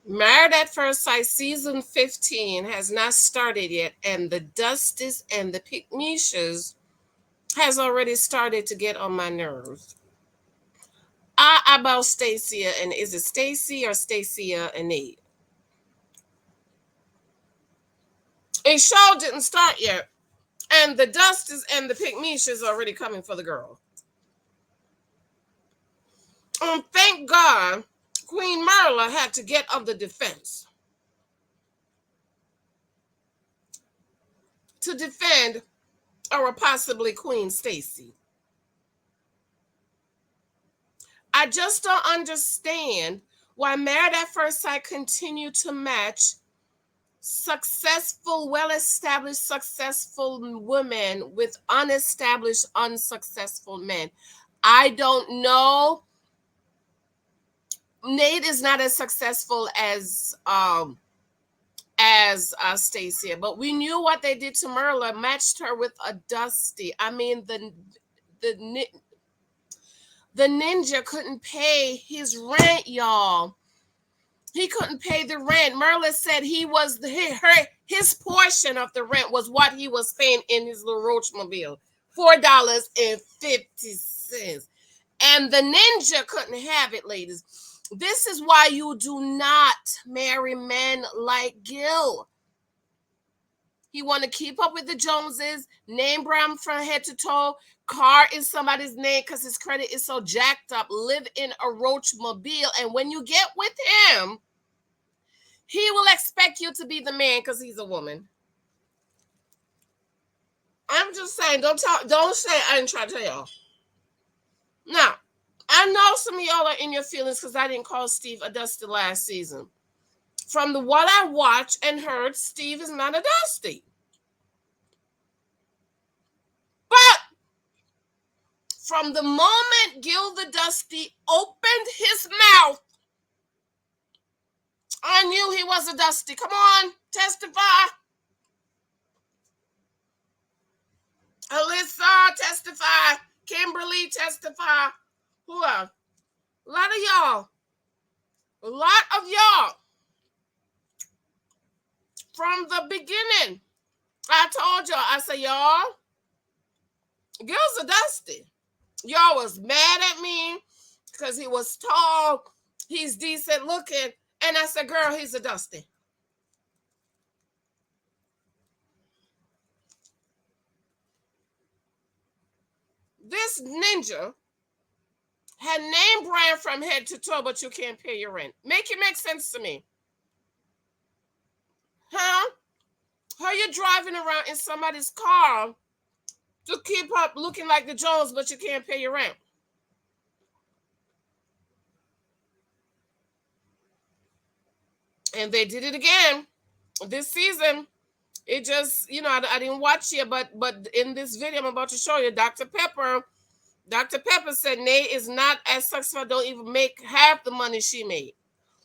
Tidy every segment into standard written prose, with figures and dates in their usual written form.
Married at First Sight season 15 has not started yet, and the Dusties and the Pickmeshas has already started to get on my nerves. About Stacia, and is it Stacy or Stacia and Nate? A show didn't start yet, and the Dusties and the Pickmeshas already coming for the girl. Thank God Queen Myrla had to get of the defense to defend or possibly Queen Stacy. I just don't understand why Married at First Sight continue to match successful, well-established, successful women with unestablished, unsuccessful men. I don't know. Nate is not as successful as Stacia, but we knew what they did to Myrla matched her with a Dusty. I mean, the the ninja couldn't pay his rent, y'all. He couldn't pay the rent. Myrla said his portion of the rent was what he was paying in his little Roachmobile, $4.50. And the ninja couldn't have it, ladies. This is why you do not marry men like Gil. He want to keep up with the Joneses, name brand from head to toe. Car is somebody's name because his credit is so jacked up. Live in a Roachmobile. And when you get with him, he will expect you to be the man because he's a woman. I'm just saying, don't say I didn't try to tell y'all. Now, I know some of y'all are in your feelings because I didn't call Steve a Dusty last season. From what I watched and heard, Steve is not a Dusty. But from the moment Gil the Dusty opened his mouth, I knew he was a Dusty. Come on, testify. Alyssa, testify. Kimberly, testify. Who else? A lot of y'all. A lot of y'all. From the beginning, I told y'all, I said, y'all, Gil's a Dusty. Y'all was mad at me because he was tall, he's decent looking, and I said, girl, he's a Dusty. This ninja had name brand from head to toe, but you can't pay your rent. Make it make sense to me. Huh? How you driving around in somebody's car to keep up looking like the Jones, but you can't pay your rent? And they did it again this season. It just, I didn't watch it, but in this video I'm about to show you, Dr. Pepper said Nate is not as successful, don't even make half the money she made.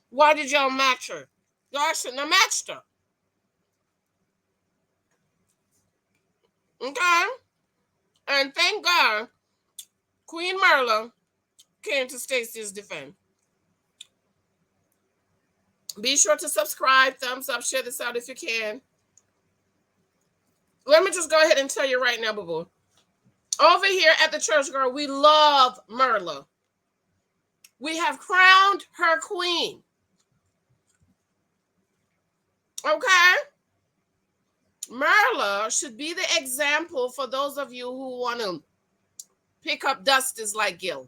Why did y'all match her? Y'all shouldn't have matched her. Okay? And thank God Queen Myrla came to Stacia's defense. Be sure to subscribe, thumbs up, share this out if you can. Let me just go ahead and tell you right now, boo-boo. Over here at the church, girl, we love Myrla. We have crowned her queen. Okay? Myrla should be the example for those of you who want to pick up Dusties like Gil.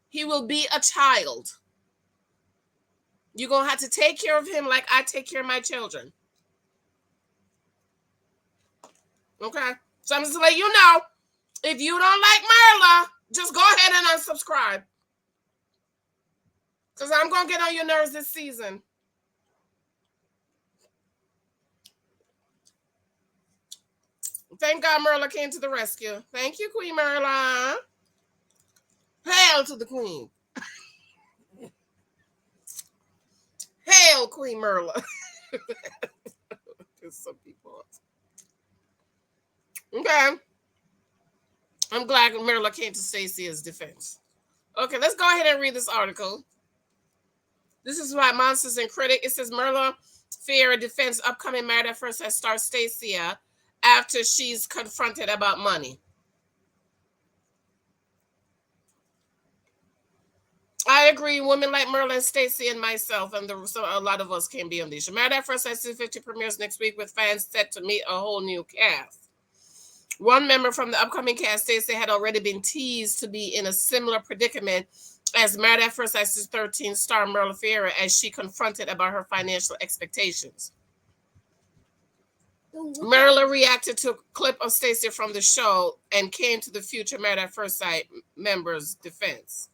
He will be a child. You're going to have to take care of him like I take care of my children. Okay? So I'm just going to let you know, if you don't like Myrla, just go ahead and unsubscribe. Because I'm going to get on your nerves this season. Thank God Myrla came to the rescue. Thank you, Queen Myrla. Hail to the queen. Hail, Queen Myrla. There's some people. Okay. I'm glad Myrla came to Stacia's defense. Okay, let's go ahead and read this article. This is why Monsters and Critic. It says Myrla Fiera defends upcoming Married at First Sight star Stacia after she's confronted about money. I agree. Women like Myrla and Stacia and myself, and a lot of us can be on these. Married at First Sight Season 50 premieres next week with fans set to meet a whole new cast. One member from the upcoming cast, Stacia, had already been teased to be in a similar predicament as Married at First Sight Season 13 star Myrla Fiera as she confronted about her financial expectations. Myrla reacted to a clip of Stacia from the show and came to the future Married at First Sight members' defense.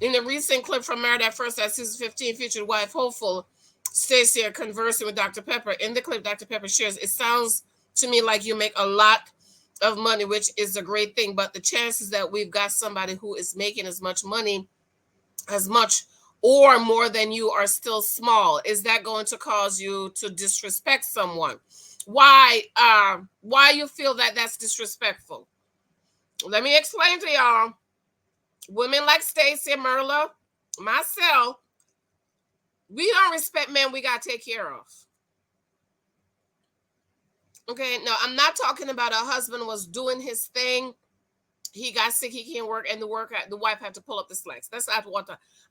In the recent clip from Married at First Sight Season 15 featured wife hopeful Stacia conversing with Dr. Pepper. In the clip, Dr. Pepper shares, "It sounds to me like you make a lot of money, which is a great thing, but the chances that we've got somebody who is making as much money, as much or more than you are still small. Is that going to cause you to disrespect someone? Why you feel that that's disrespectful? Let me explain to y'all. Women like Stacia, Myrla, myself, we don't respect men we got to take care of. Okay, no, I'm not talking about a husband was doing his thing. He got sick, he can't work, and the wife had to pull up the slacks. That's not what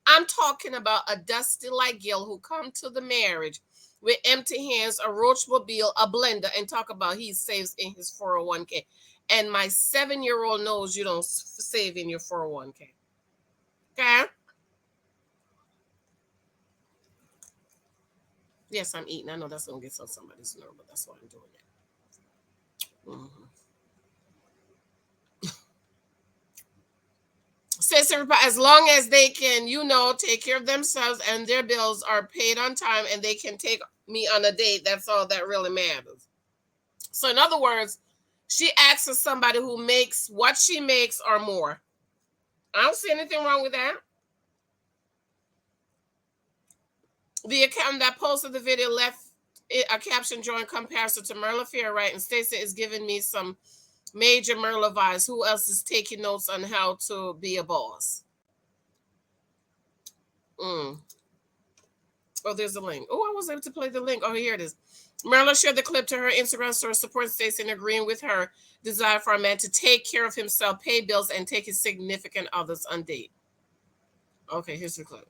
I'm talking about. A dusty like Gil who come to the marriage with empty hands, a roachmobile, a blender, and talk about he saves in his 401k. And my 7-year-old knows you don't save in your 401k. Okay? Yes, I'm eating. I know that's going to get on somebody's nerve, but that's why I'm doing it. Mm-hmm. Says as long as they can, take care of themselves and their bills are paid on time and they can take me on a date, that's all that really matters. So in other words, she asks for somebody who makes what she makes or more. I don't see anything wrong with that. The account that posted the video left a caption drawing comparison to Myrla Fiera, right? And Stacia is giving me some major Myrla vibes. Who else is taking notes on how to be a boss? Oh, there's a link. Oh, I was able to play the link. Oh, here it is. Myrla shared the clip to her Instagram story, supporting Stacia and agreeing with her desire for a man to take care of himself, pay bills, and take his significant others on date. Okay, here's the clip.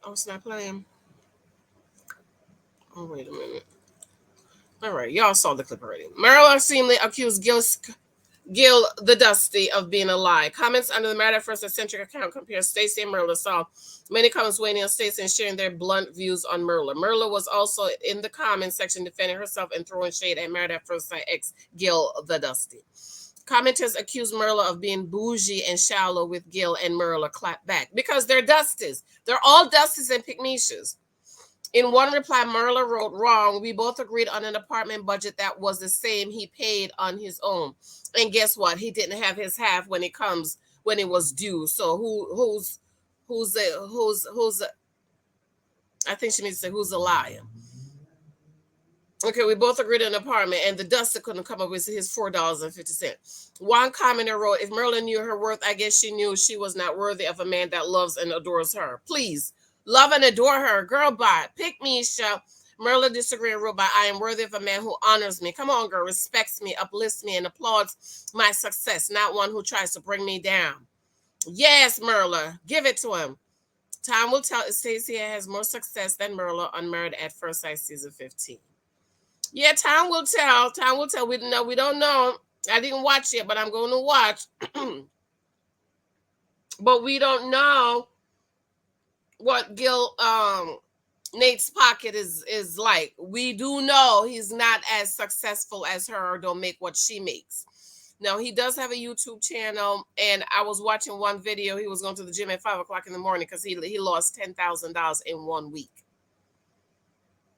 Oh, it's not playing. Oh, wait a minute. All right, y'all saw the clip already. Myrla seemingly accused Gil the Dusty of being a lie. Comments under the Married at First Eccentric account compare Stacia and Myrla. Saw many comments waiting on Stacia and sharing their blunt views on Myrla. Myrla was also in the comment section defending herself and throwing shade at Married at First Sight ex Gil the Dusty. Commenters accused Myrla of being bougie and shallow with Gil, and Myrla clapped back because they're Dusties. They're all Dusties and Pickmeshas. In one reply, Myrla wrote, "Wrong. We both agreed on an apartment budget that was the same he paid on his own. And guess what? He didn't have his half when it was due. So I think she means to say who's a liar. Okay, we both agreed on an apartment, and the Duster couldn't come up with his $4.50. One commenter wrote, if Myrla knew her worth, I guess she knew she was not worthy of a man that loves and adores her. Please, love and adore her. Girl, bye. Pick me, show. Myrla disagreed and wrote, I am worthy of a man who honors me. Come on, girl, respects me, uplifts me, and applauds my success, not one who tries to bring me down. Yes, Myrla, give it to him. Time will tell if Stacia has more success than Myrla on Married at First Sight Season 15. Yeah, time will tell. Time will tell. We don't know. I didn't watch it, but I'm going to watch. But we don't know what Nate's pocket is like. We do know he's not as successful as her or don't make what she makes. Now, he does have a YouTube channel, and I was watching one video. He was going to the gym at 5 o'clock in the morning because he lost $10,000 in 1 week.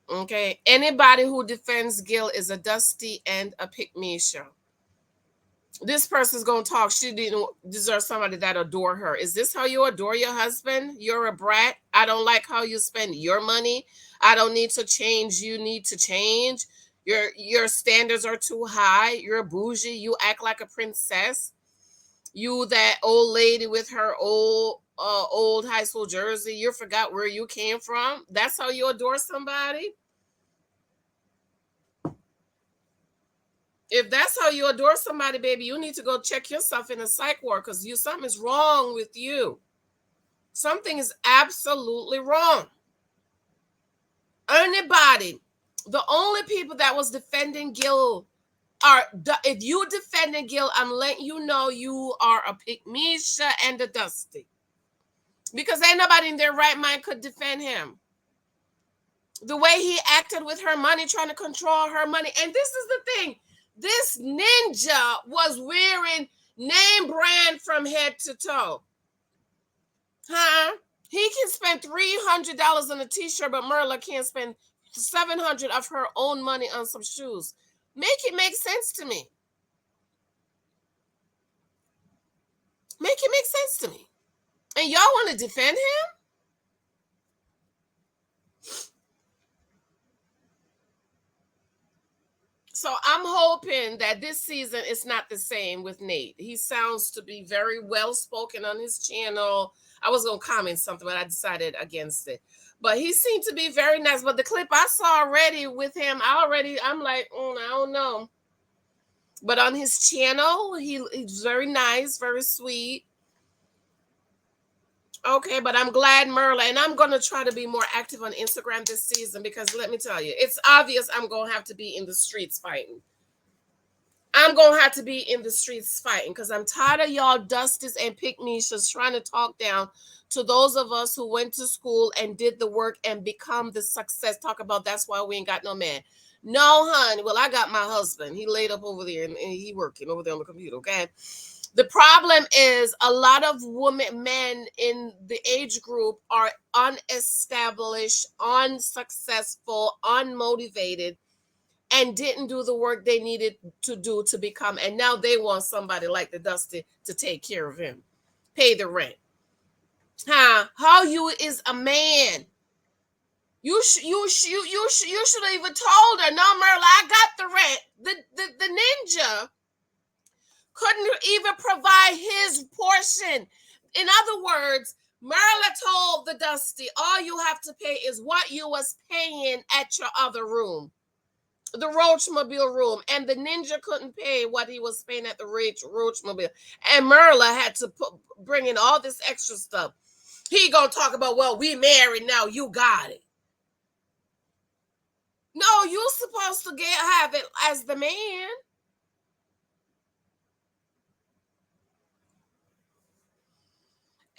Okay, anybody who defends Gil is a Dusty and a Pick-Me show. This person's gonna talk. She didn't deserve somebody that adore her. Is this how you adore your husband? You're a brat. I don't like how you spend your money. I don't need to change. You need to change. Your standards are too high. You're bougie. You act like a princess. You that old lady with her old high school jersey. You forgot where you came from. That's how you adore somebody. If that's how you adore somebody, baby, you need to go check yourself in a psych ward because something is wrong with you. Something is absolutely wrong. Anybody, the only people that was defending Gil are, if you defending Gil, I'm letting you know you are a Pickmesha and a Dusty. Because ain't nobody in their right mind could defend him. The way he acted with her money, trying to control her money. And this is the thing. This ninja was wearing name brand from head to toe. Huh? He can spend $300 on a t-shirt, but Myrla can't spend $700 of her own money on some shoes. Make it make sense to me. Make it make sense to me. And y'all want to defend him? So I'm hoping that this season is not the same with Nate. He sounds to be very well spoken on his channel. I was going to comment something, but I decided against it. But he seemed to be very nice. But the clip I saw already with him, I'm like, I don't know. But on his channel, he's very nice, very sweet. Okay, but I'm glad Myrla, and I'm going to try to be more active on Instagram this season because let me tell you, it's obvious I'm going to have to be in the streets fighting. I'm going to have to be in the streets fighting because I'm tired of y'all Dusties and Pickmeshas trying to talk down to those of us who went to school and did the work and become the success. Talk about that's why we ain't got no man. No, honey. Well, I got my husband. He laid up over there and he working over there on the computer, okay? The problem is a lot of men in the age group are unestablished, unsuccessful, unmotivated, and didn't do the work they needed to do to become. And now they want somebody like the Dusty to take care of him, pay the rent. Huh? How you is a man? You should have even told her, no, Myrla, I got the rent. The ninja couldn't even provide his portion. In other words, Myrla told the Dusty, all you have to pay is what you was paying at your other room, the Roachmobile room. And the ninja couldn't pay what he was paying at the Roachmobile. And Myrla had to bring in all this extra stuff. He gonna talk about, well, we married now, you got it. No, you supposed to have it as the man.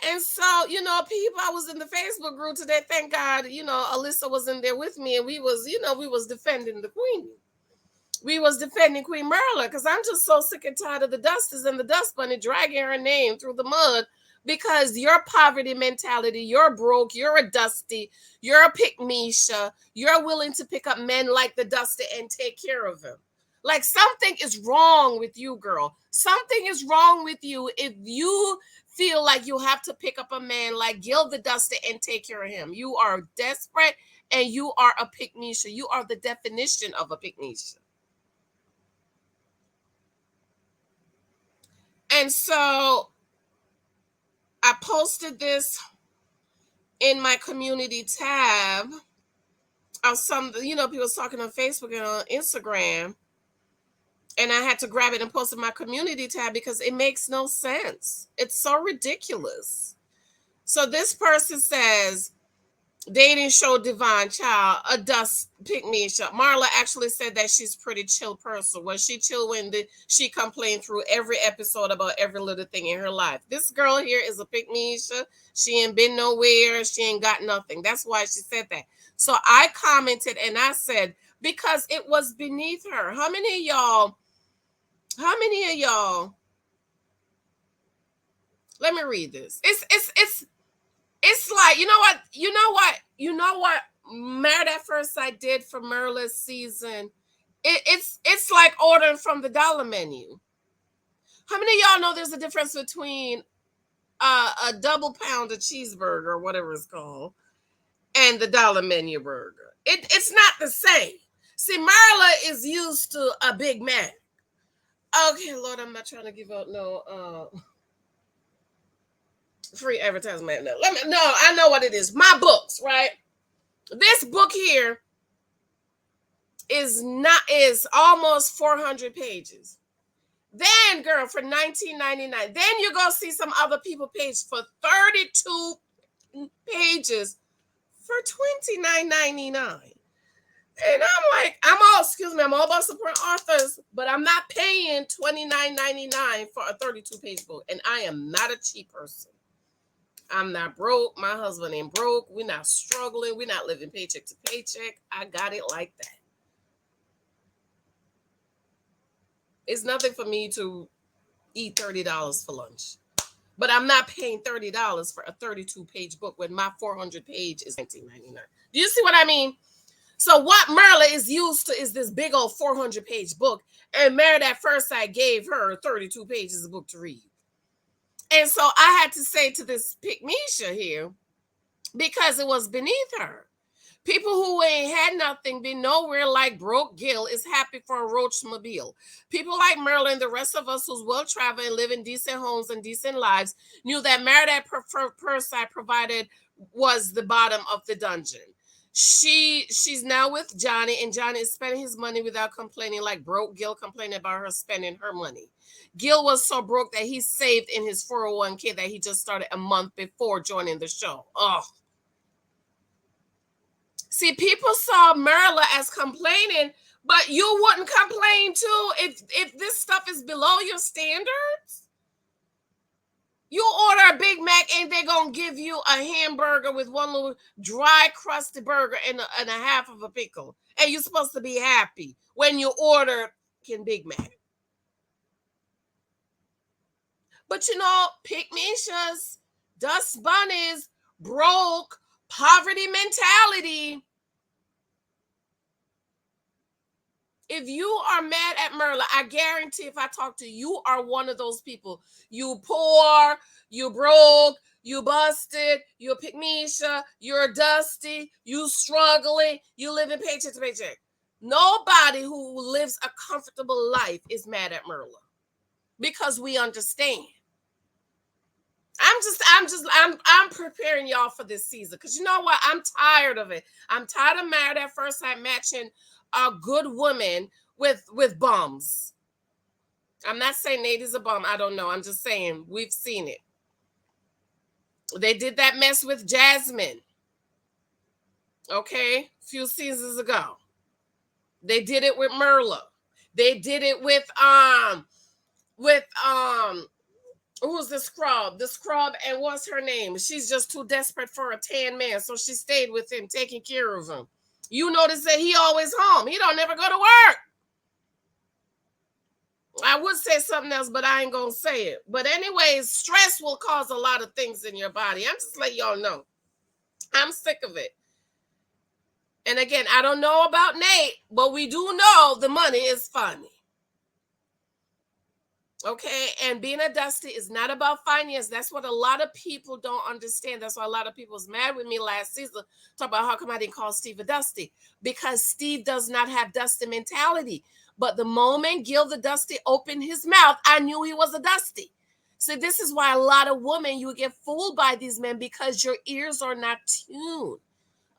And so, people, I was in the Facebook group today. Thank God, Alyssa was in there with me, and we was defending the queen. We was defending Queen Myrla because I'm just so sick and tired of the Dusties and the Dust Bunny dragging her name through the mud because your poverty mentality, you're broke, you're a Dusty, you're a Pickmesha, you're willing to pick up men like the Dusty and take care of them. Like something is wrong with you, girl. Something is wrong with you if you feel like you have to pick up a man like Gil the Dusty and take care of him. You are desperate and you are a Pickmesha. You are the definition of a Pickmesha. And so I posted this in my community tab of some, people talking on Facebook and on Instagram. And I had to grab it and post it in my community tab because it makes no sense. It's so ridiculous. So this person says, dating show divine child, a dust Pickmesha. Myrla actually said that she's pretty chill person. Well, she chill when she complained through every episode about every little thing in her life. This girl here is a Pickmesha. She ain't been nowhere. She ain't got nothing. That's why she said that. So I commented and I said, because it was beneath her. How many of y'all, let me read this. It's like, you know what Married at First Sight did for Myrla's season. It's like ordering from the dollar menu. How many of y'all know there's a difference between a double pounder cheeseburger or whatever it's called and the dollar menu burger? It's not the same. See, Myrla is used to a Big Mac. Okay, Lord, I'm not trying to give out no free advertisement. No, I know what it is. My books, right? This book here is almost 400 pages. Then, girl, for $19.99. Then you go see some other people page for 32 pages for $29.99. And I'm like, I'm all about supporting authors, but I'm not paying $29.99 for a 32-page book. And I am not a cheap person. I'm not broke. My husband ain't broke. We're not struggling. We're not living paycheck to paycheck. I got it like that. It's nothing for me to eat $30 for lunch. But I'm not paying $30 for a 32-page book when my 400-page is $19.99. Do you see what I mean? So what Myrla is used to is this big old 400-page book, and Married at First Sight gave her 32 pages of book to read. And so I had to say to this pick-mesha here, because it was beneath her. People who ain't had nothing, been nowhere like broke Gil, is happy for a roachmobile. People like Myrla and the rest of us who's well-traveled and live in decent homes and decent lives knew that Married at First Sight provided was the bottom of the dungeon. She's now with Johnny, and Johnny is spending his money without complaining, like broke Gil complaining about her spending her money. Gil was so broke that he saved in his 401k that he just started a month before joining the show. Oh. See, people saw Myrla as complaining, but you wouldn't complain too if this stuff is below your standards. You order a Big Mac and they're going to give you a hamburger with one little dry, crusty burger and a half of a pickle. And you're supposed to be happy when you order a Big Mac. But you know, pick-meshas, dust bunnies, broke, poverty mentality. If you are mad at Myrla, I guarantee if I talk to you, you are one of those people. You poor, you broke, you busted, you're a pick-mesha, you're dusty, you struggling, you living paycheck to paycheck. Nobody who lives a comfortable life is mad at Myrla because we understand. I'm preparing y'all for this season because you know what? I'm tired of it. I'm tired of Married at First Sight matching a good woman with bums. I'm not saying Nate is a bum. I don't know. I'm just saying we've seen it. They did that mess with Jasmine. Okay, a few seasons ago. They did it with Myrla. They did it with who's the scrub? The scrub, and what's her name? She's just too desperate for a tan man, so she stayed with him, taking care of him. You notice that he always home. He don't never go to work. I would say something else, but I ain't gonna say it. But anyways, stress will cause a lot of things in your body. I'm just letting y'all know. I'm sick of it. And again, I don't know about Nate, but we do know the money is funny. Okay, and being a Dusty is not about finance. That's what a lot of people don't understand. That's why a lot of people was mad with me last season, talking about how come I didn't call Steve a Dusty. Because Steve does not have Dusty mentality. But the moment Gil the Dusty opened his mouth, I knew he was a Dusty. So this is why a lot of women, you get fooled by these men because your ears are not tuned.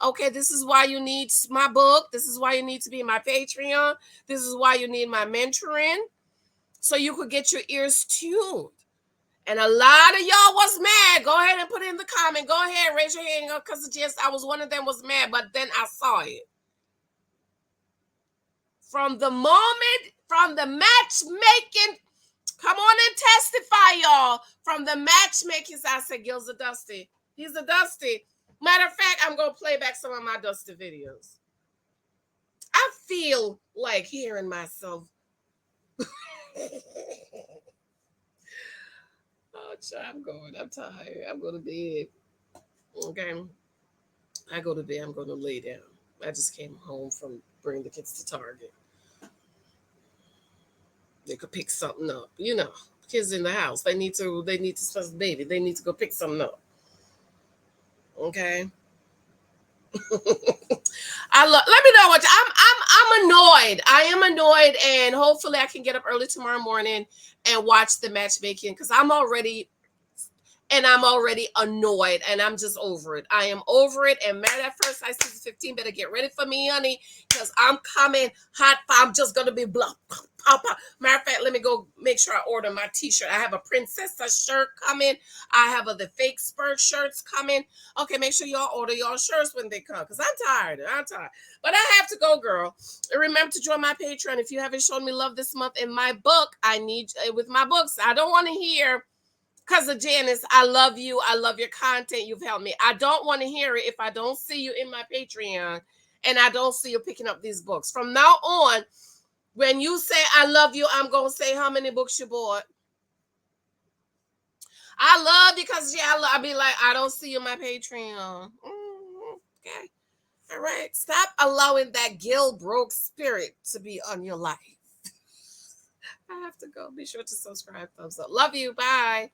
Okay, this is why you need my book. This is why you need to be my Patreon. This is why you need my mentoring. So you could get your ears tuned. And a lot of y'all was mad. Go ahead and put it in the comment. Go ahead, raise your hand because yes, I was one of them was mad, but then I saw it. From the matchmaking, come on and testify, y'all. From the matchmaking, I said, Gil's a Dusty. He's a Dusty. Matter of fact, I'm going to play back some of my Dusty videos. I feel like hearing myself. Oh, I'm tired. I'm going to bed. Okay. I go to bed. I'm going to lay down. I just came home from bringing the kids to Target. They could pick something up, Kids in the house. They need to special baby. They need to go pick something up. Okay. Let me know what I'm annoyed. I am annoyed, and hopefully I can get up early tomorrow morning and watch the matchmaking because I'm already annoyed and I'm just over it. I am over it and Married at First Sight season 15 better get ready for me, honey, because I'm coming hot. I'm just gonna be blah. Matter of fact, let me go make sure I order my t-shirt. I have a princessa shirt coming. I have the fake spurt shirts coming. Okay, make sure y'all order y'all shirts when they come because I'm tired. But I have to go, girl. And remember to join my Patreon if you haven't shown me love this month in my book. I need with my books. I don't want to hear because of Janice, I love you. I love your content. You've helped me. I don't want to hear it if I don't see you in my Patreon and I don't see you picking up these books. From now on, when you say I love you, I'm going to say how many books you bought. I love you because, I'll be like, I don't see you in my Patreon. Okay. All right. Stop allowing that Gil broke spirit to be on your life. I have to go. Be sure to subscribe. Thumbs up. Love you. Bye.